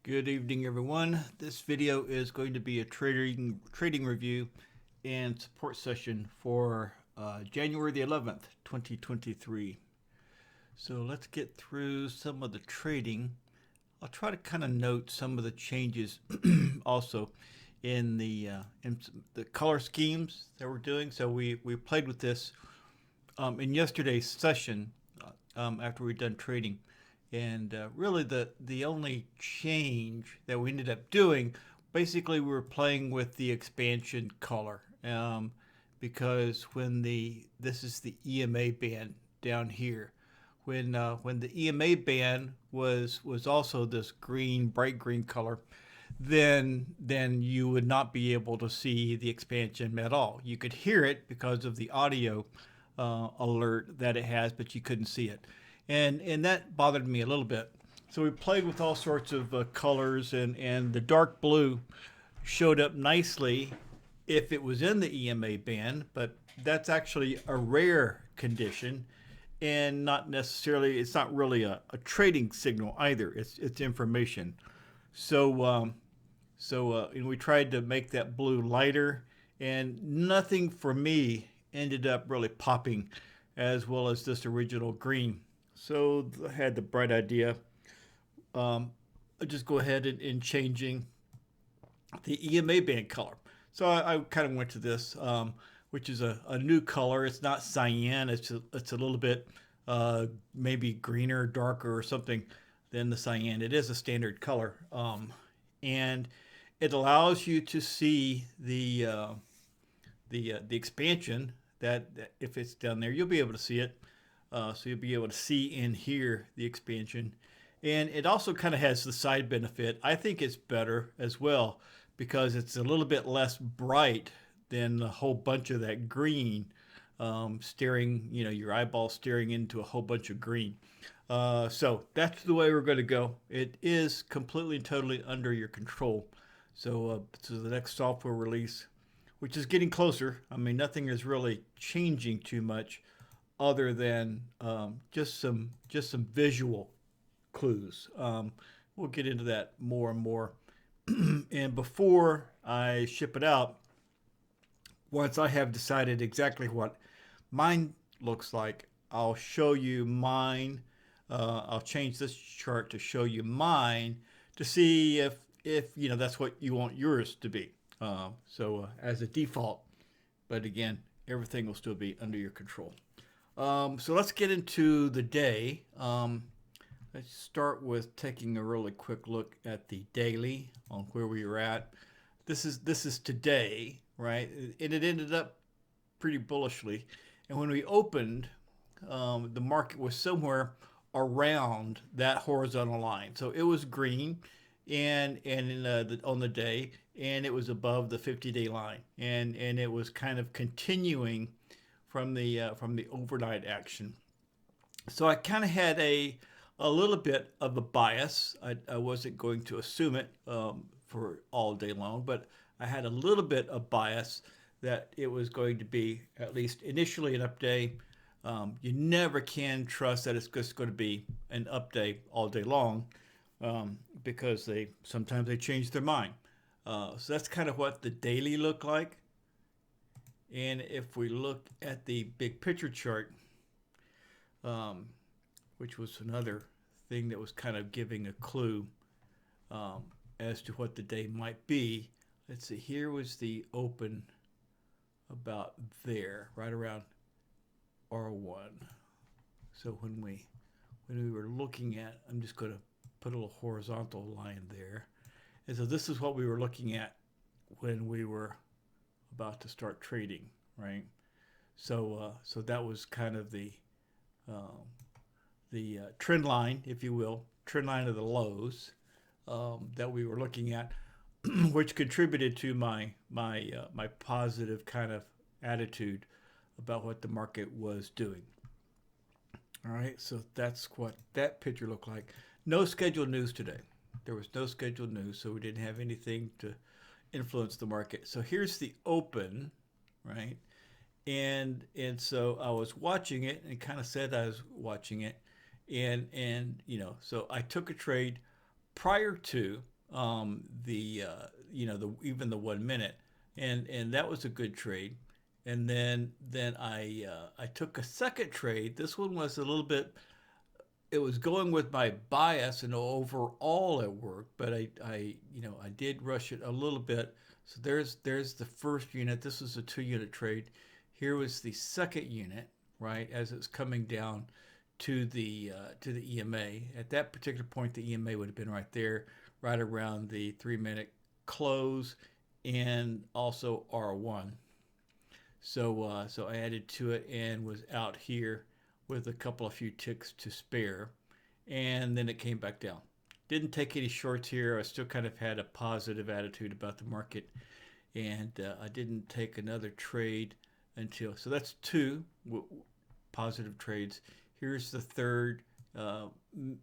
Good evening, everyone. This video is going to be a trading review and support session for January the 11th, 2023. So let's get through some of the trading. I'll try to kind of note some of the changes also in the color schemes that we're doing. So we played with this in yesterday's session after we'd done trading. And really, the only change that we ended up doing, basically, we were playing with the expansion color, because this is the EMA band down here, when the EMA band was also this green, bright green color, then you would not be able to see the expansion at all. You could hear it because of the audio alert that it has, but you couldn't see it. And that bothered me a little bit. So we played with all sorts of colors, and the dark blue showed up nicely if it was in the EMA band, but that's actually a rare condition, and not necessarily, it's not really a trading signal either. It's information. So and we tried to make that blue lighter, and nothing for me ended up really popping as well as this original green. So I had the bright idea. I'll just go ahead and changing the EMA band color. So I kind of went to this, which is a new color. It's not cyan. It's a little bit maybe greener, darker, or something than the cyan. It is a standard color, and it allows you to see the expansion. That if it's down there, you'll be able to see it. So you'll be able to see and hear the expansion. And it also kind of has the side benefit. I think it's better as well because it's a little bit less bright than a whole bunch of that green, staring, your eyeball staring into a whole bunch of green. So that's the way we're going to go. It is completely and totally under your control. So the next software release, which is getting closer. I mean, nothing is really changing too much, other than just some visual clues. We'll get into that more and more. And before I ship it out, once I have decided exactly what mine looks like, I'll show you mine. I'll change this chart to show you mine to see if that's what you want yours to be. So as a default, but again, everything will still be under your control. So let's get into the day. Let's start with taking a really quick look at the daily on where we were at. This is today, right? And it ended up pretty bullishly. And when we opened, the market was somewhere around that horizontal line. So it was green, and on the day, and it was above the 50-day line, and it was kind of continuing from the overnight action. So I kind of had a little bit of a bias. I wasn't going to assume it for all day long, but I had a little bit of bias that it was going to be, at least initially, an up day. You never can trust that it's just going to be an up day all day long, because sometimes they change their mind. So that's kind of what the daily looked like. And if we look at the big picture chart, which was another thing that was kind of giving a clue as to what the day might be. Let's see, here was the open about there, right around R1. So when we were looking at, I'm just going to put a little horizontal line there. And so this is what we were looking at when we were about to start trading, right? So that was kind of the trend line, if you will, trend line of the lows that we were looking at, which contributed to my positive kind of attitude about what the market was doing. All right, so that's what that picture looked like. No scheduled news today. There was no scheduled news, so we didn't have anything to influence the market. So here's the open, right? And so I was watching it and kind of said I was watching it. And so I took a trade prior to the the even the 1 minute, and that was a good trade. And then I took a second trade. This one was a little bit. It was going with my bias, and overall it worked, but I did rush it a little bit. So there's the first unit. This was a 2 unit trade. Here was the second unit, right, as it's coming down to the EMA. At that particular point, the EMA would have been right there, right around the 3 minute close, and also R1. So I added to it and was out here with a couple of few ticks to spare, and then it came back down. Didn't take any shorts here. I still kind of had a positive attitude about the market, and I didn't take another trade until, so that's two positive trades. Here's the third.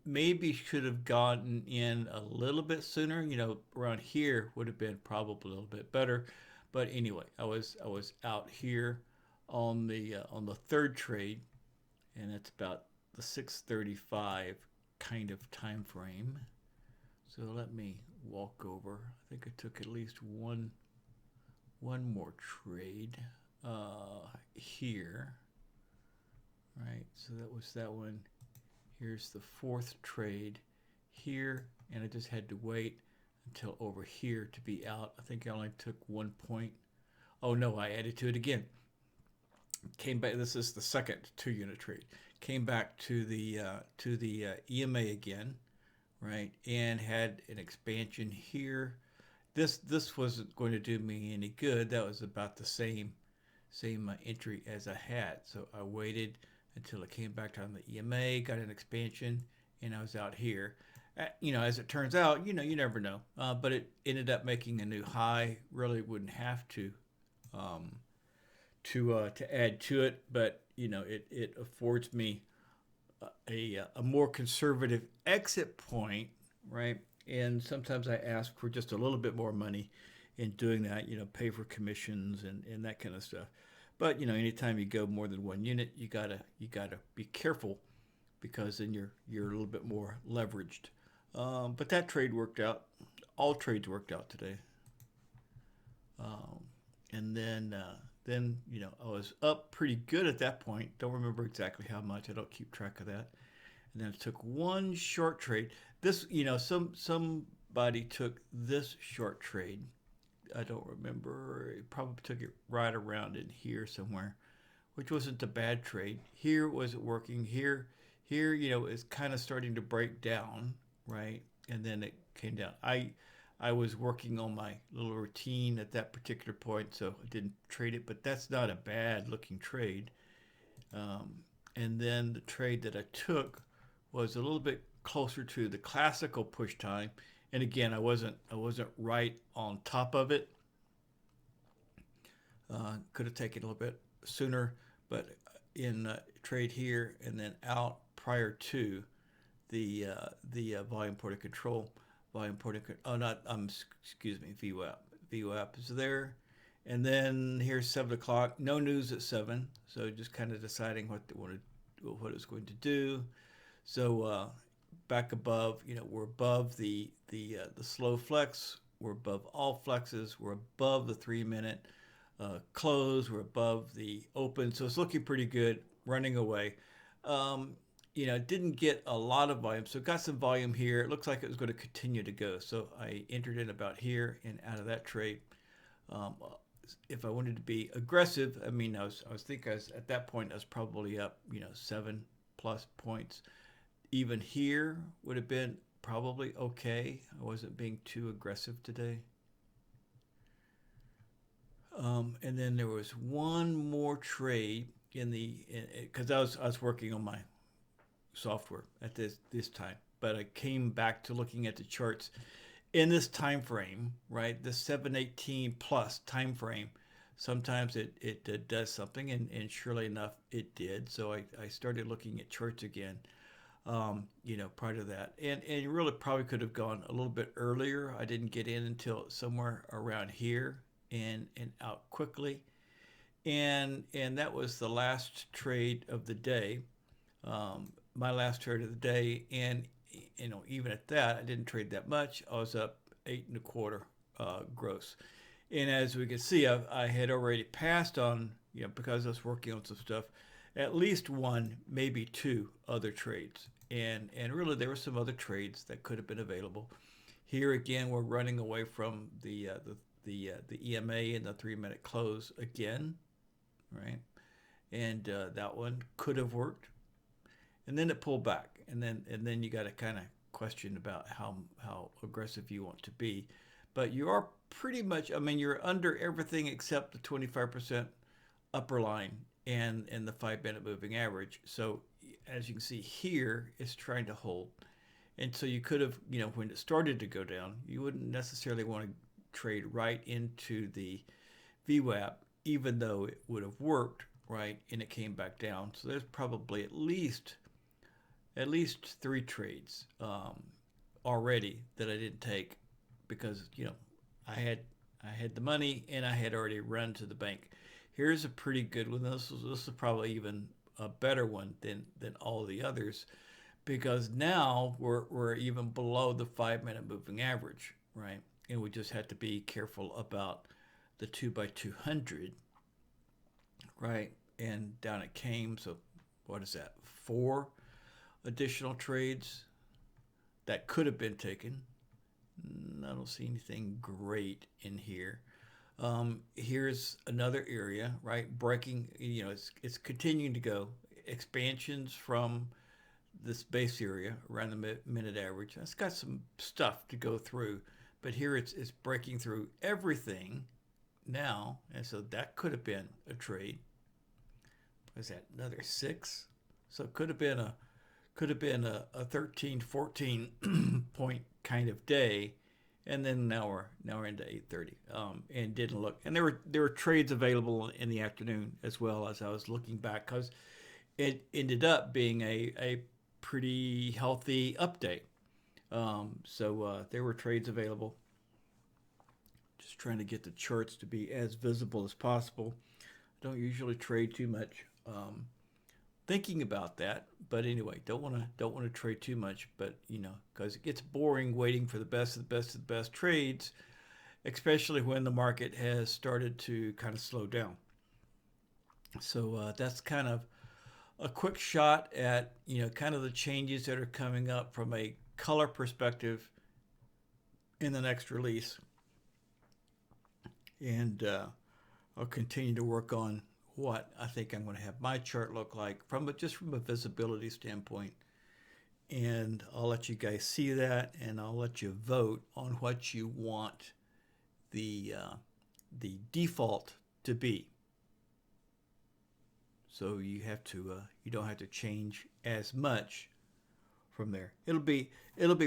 Maybe should have gotten in a little bit sooner. Around here would have been probably a little bit better. But anyway, I was out here on the third trade, and it's about the 6:35 kind of time frame. So let me walk over. I think I took at least one more trade here. Right, so that was that one. Here's the fourth trade here, and I just had to wait until over here to be out. I think I only took 1 point. Oh no, I added to it again. Came back. This is the second 2 unit trade. Came back to the EMA again, right, and had an expansion here. This wasn't going to do me any good. That was about the same entry as I had. So I waited until it came back down the EMA, got an expansion, and I was out here. As it turns out, you never know. But it ended up making a new high. Really wouldn't have um, to add to it, but it affords me a more conservative exit point, right? And sometimes I ask for just a little bit more money in doing that. Pay for commissions and that kind of stuff. But anytime you go more than 1 unit, you gotta be careful, because then you're a little bit more leveraged. But that trade worked out. All trades worked out today. And then I was up pretty good at that point. Don't remember exactly how much. I don't keep track of that. And then I took one short trade. This somebody took this short trade. I don't remember. He probably took it right around in here somewhere, which wasn't a bad trade. Here wasn't working. Here, it's kind of starting to break down, right? And then it came down. I was working on my little routine at that particular point, so I didn't trade it. But that's not a bad looking trade. And then the trade that I took was a little bit closer to the classical push time. And again, I wasn't right on top of it. Could have taken a little bit sooner, but in trade here and then out prior to the volume point of control, excuse me, VWAP. VWAP is there, and then here's 7 o'clock. No news at 7, so just kind of deciding what it's going to do. So back above, we're above the slow flex. We're above all flexes. We're above the 3 minute close. We're above the open. So it's looking pretty good, running away. Didn't get a lot of volume. So got some volume here. It looks like it was going to continue to go. So I entered in about here and out of that trade. If I wanted to be aggressive, I was thinking at that point I was probably up, 7+ points. Even here would have been probably okay. I wasn't being too aggressive today. And then there was one more trade because I was working on my software at this time, but I came back to looking at the charts in this time frame, right? The 718 plus time frame. Sometimes it does something, and surely enough, it did. So I started looking at charts again. Prior to that, and you really probably could have gone a little bit earlier. I didn't get in until somewhere around here and out quickly, and that was the last trade of the day. My last trade of the day, and even at that, I didn't trade that much. I was up 8.25 gross. And as we can see, I had already passed on, because I was working on some stuff, at least one, maybe two other trades. And really, there were some other trades that could have been available. Here again, we're running away from the EMA and the 3 minute close again, right? And that one could have worked, and then it pulled back, and then you got to kind of question about how aggressive you want to be, but you are pretty much. I mean, you're under everything except the 25% upper line and the 5 minute moving average. So as you can see here, it's trying to hold. And so you could have, when it started to go down, you wouldn't necessarily want to trade right into the VWAP, even though it would have worked, right? And it came back down. So there's probably at least three trades already that I didn't take because I had the money and I had already run to the bank. Here's a pretty good one. This is probably even a better one than all the others because now we're even below the 5 minute moving average, right? And we just had to be careful about the 2x200, right? And down it came. So what is that? 4 additional trades that could have been taken. I don't see anything great in here. Here's another area, right? Breaking, it's continuing to go. Expansions from this base area around the minute average. It's got some stuff to go through, but here it's breaking through everything now, and so that could have been a trade. Was that another 6? So it could have been a 13, 14 point kind of day, and then now we're into 8:30, and didn't look. And there were trades available in the afternoon as well as I was looking back because it ended up being a pretty healthy update. So there were trades available. Just trying to get the charts to be as visible as possible. I don't usually trade too much. Thinking about that, but anyway, don't want to trade too much, but because it gets boring waiting for the best of the best of the best trades, especially when the market has started to kind of slow down. So that's kind of a quick shot at kind of the changes that are coming up from a color perspective in the next release, and I'll continue to work on what I think I'm going to have my chart look like from a visibility standpoint. And I'll let you guys see that, and I'll let you vote on what you want the default to be. So you don't have to change as much from there. It'll be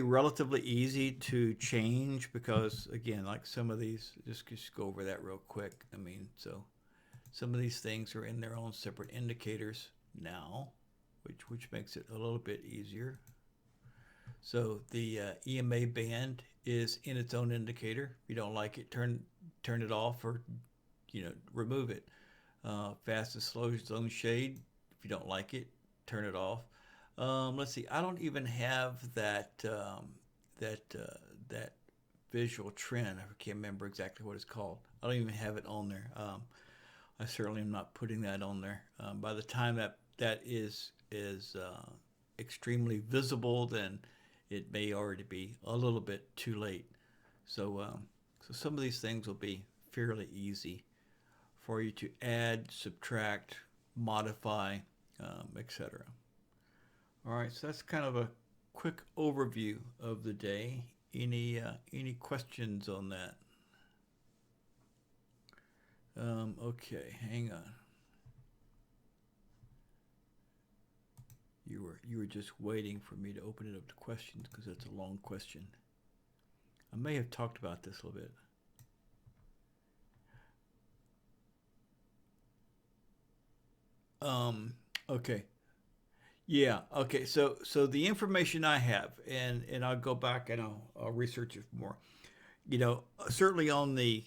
relatively easy to change because again, like some of these, just go over that real quick. I mean, so some of these things are in their own separate indicators now, which makes it a little bit easier. So the EMA band is in its own indicator. If you don't like it, turn it off or remove it. Fast and slow zone shade. If you don't like it, turn it off. Let's see. I don't even have that visual trend. I can't remember exactly what it's called. I don't even have it on there. I certainly am not putting that on there. By the time that is extremely visible, then it may already be a little bit too late. So some of these things will be fairly easy for you to add, subtract, modify, etc. All right, so that's kind of a quick overview of the day. Any questions on that? Okay, hang on. You were just waiting for me to open it up to questions because that's a long question. I may have talked about this a little bit. Okay. Yeah. Okay. So the information I have, and I'll go back and I'll research it more. Certainly on the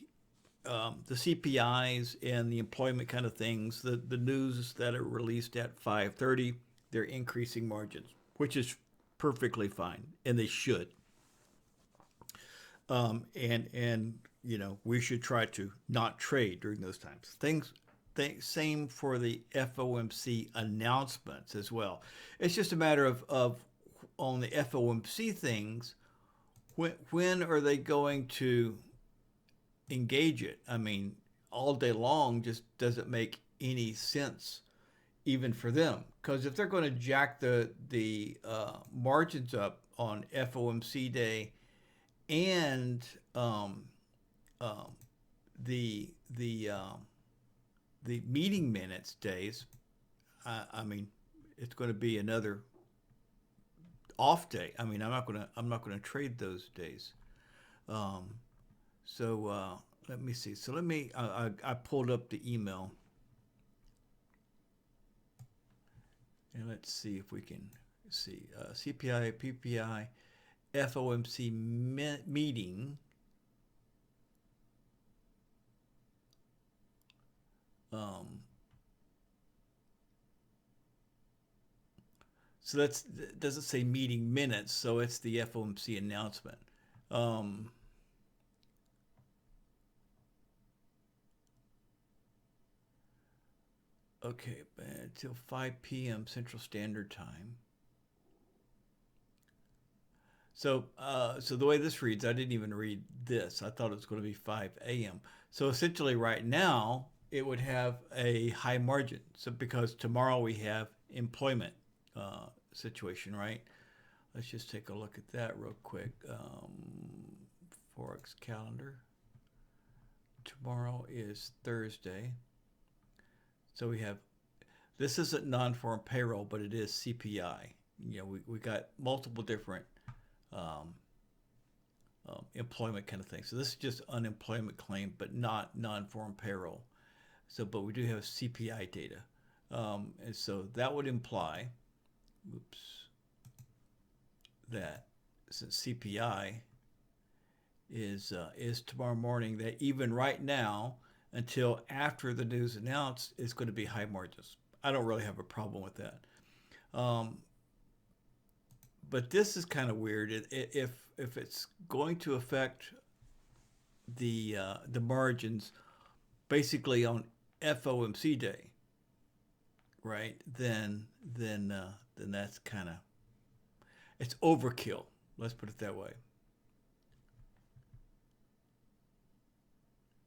CPIs and the employment kind of things, the news that are released at 5:30, they're increasing margins, which is perfectly fine, and they should. And we should try to not trade during those times. Same for the FOMC announcements as well. It's just a matter of on the FOMC things, when are they going to engage it? I mean, all day long just doesn't make any sense even for them, because if they're going to jack the margins up on FOMC day and um, the the meeting minutes days, I mean, it's going to be another off day. I mean, I'm not gonna trade those days. Um, so let me see. So let me I pulled up the email, and let's see if we can see CPI, PPI, FOMC meeting. Um, so that's it doesn't say meeting minutes, so it's the FOMC announcement. Um, okay, until 5 p.m. Central Standard Time. So the way this reads, I didn't even read this. I thought it was going to be 5 a.m. So essentially, right now, it would have a high margin. So because tomorrow we have employment situation, right? Let's just take a look at that real quick. Forex calendar. Tomorrow is Thursday. So we have, this isn't non-farm payroll, but it is CPI. We got multiple different um, employment kind of thing. So this is just unemployment claim, but not non-farm payroll. So, but we do have CPI data, and so that would imply, oops, that since CPI is tomorrow morning, that even right now until after the news announced, is going to be high margins. I don't really have a problem with that. Um, but this is kind of weird. If it's going to affect the margins basically on FOMC day, right? Then that's kind of, it's overkill. Let's put it that way.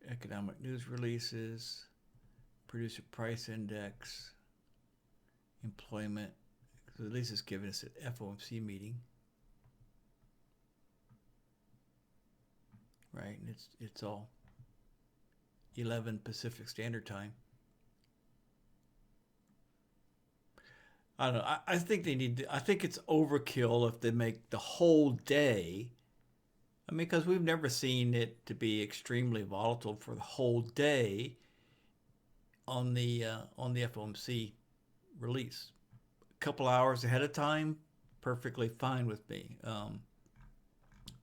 Economic news releases, producer price index, employment. So at least it's giving us an FOMC meeting, right? And it's all 11 Pacific Standard Time. I don't know. I think they need to, I think it's overkill if they make the whole day. I mean, because we've never seen it to be extremely volatile for the whole day on the FOMC release. A couple hours ahead of time, perfectly fine with me.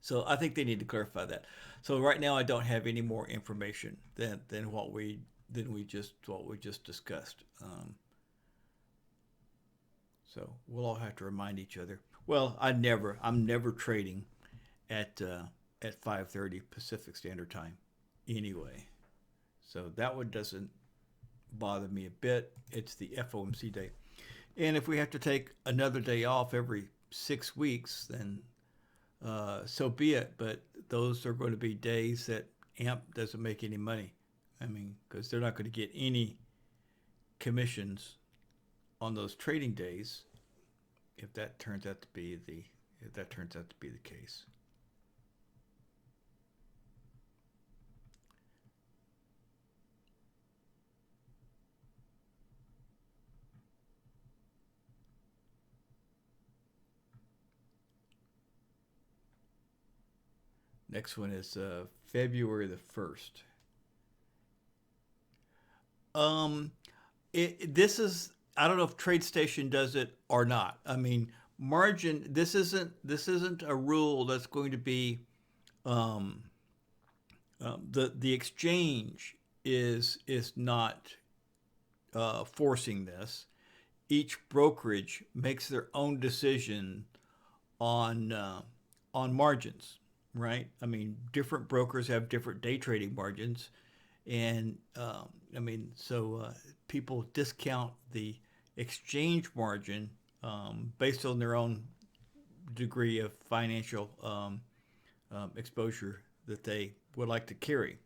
So I think they need to clarify that. So right now, I don't have any more information than what we just discussed. So we'll all have to remind each other. Well, I'm never trading at at 5:30 Pacific Standard Time, anyway. So that one doesn't bother me a bit. It's the FOMC day, and if we have to take another day off every 6 weeks, then so be it. But those are going to be days that AMP doesn't make any money. I mean, because they're not going to get any commissions on those trading days if that turns out to be the case. Next one is February the 1st. Um, this is, I don't know if TradeStation does it or not. I mean, margin. This isn't a rule that's going to be um, the exchange is not forcing this. Each brokerage makes their own decision on on margins, right? I mean, different brokers have different day trading margins, and I mean, so people discount the exchange margin based on their own degree of financial exposure that they would like to carry.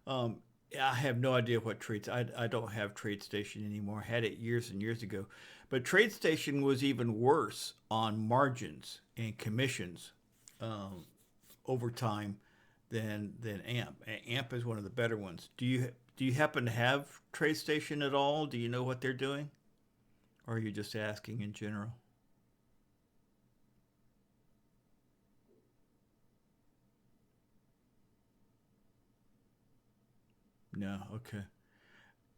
Um, I have no idea what trades. I don't have TradeStation anymore. I had it years and years ago, but TradeStation was even worse on margins and commissions um, over time than AMP. AMP is one of the better ones. Do you happen to have TradeStation at all? Do you know what they're doing, or are you just asking in general? No. Okay.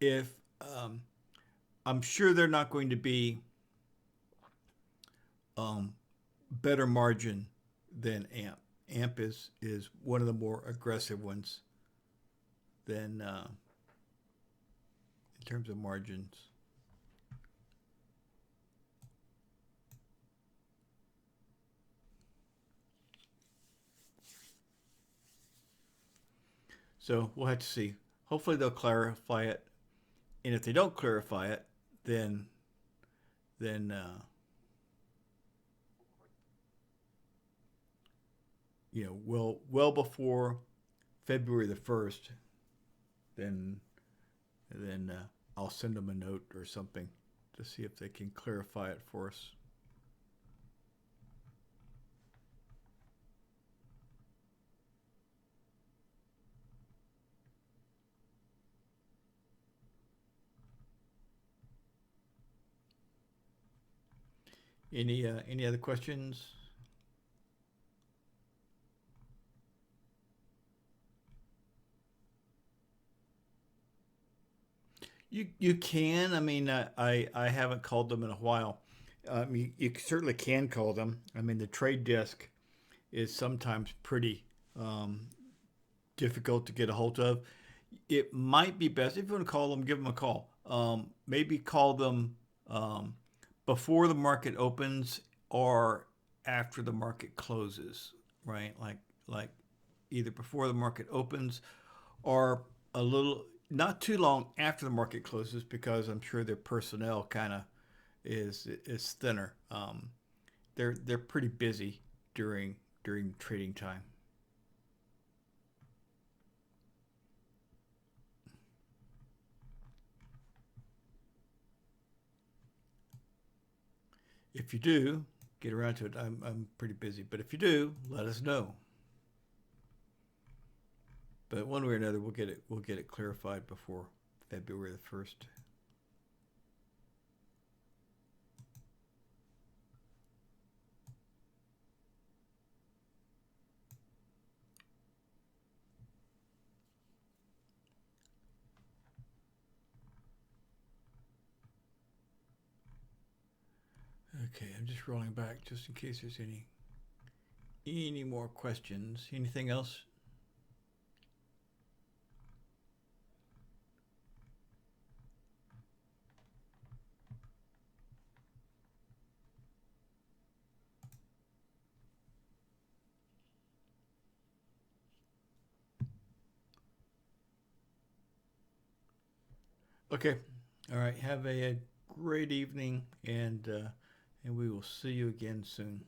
If I'm sure they're not going to be um, better margin than AMP. AMP is one of the more aggressive ones than in terms of margins. So we'll have to see. Hopefully they'll clarify it, and if they don't clarify it, then then well before February the 1st, then then I'll send them a note or something to see if they can clarify it for us. Any other questions? You can. I mean, I haven't called them in a while. You certainly can call them. I mean, the trade desk is sometimes pretty um, difficult to get a hold of. It might be best if you want to call them, give them a call. Maybe call them before the market opens or after the market closes, right? Like either before the market opens or a little not too long after the market closes because I'm sure their personnel kind of is thinner. They're pretty busy during trading time. If you do get around to it, I'm pretty busy, but if you do, let us know. But one way or another, we'll get it clarified before February the 1st. Okay, I'm just rolling back just in case there's any more questions. Anything else? Okay. All right. Have a great evening, and we will see you again soon.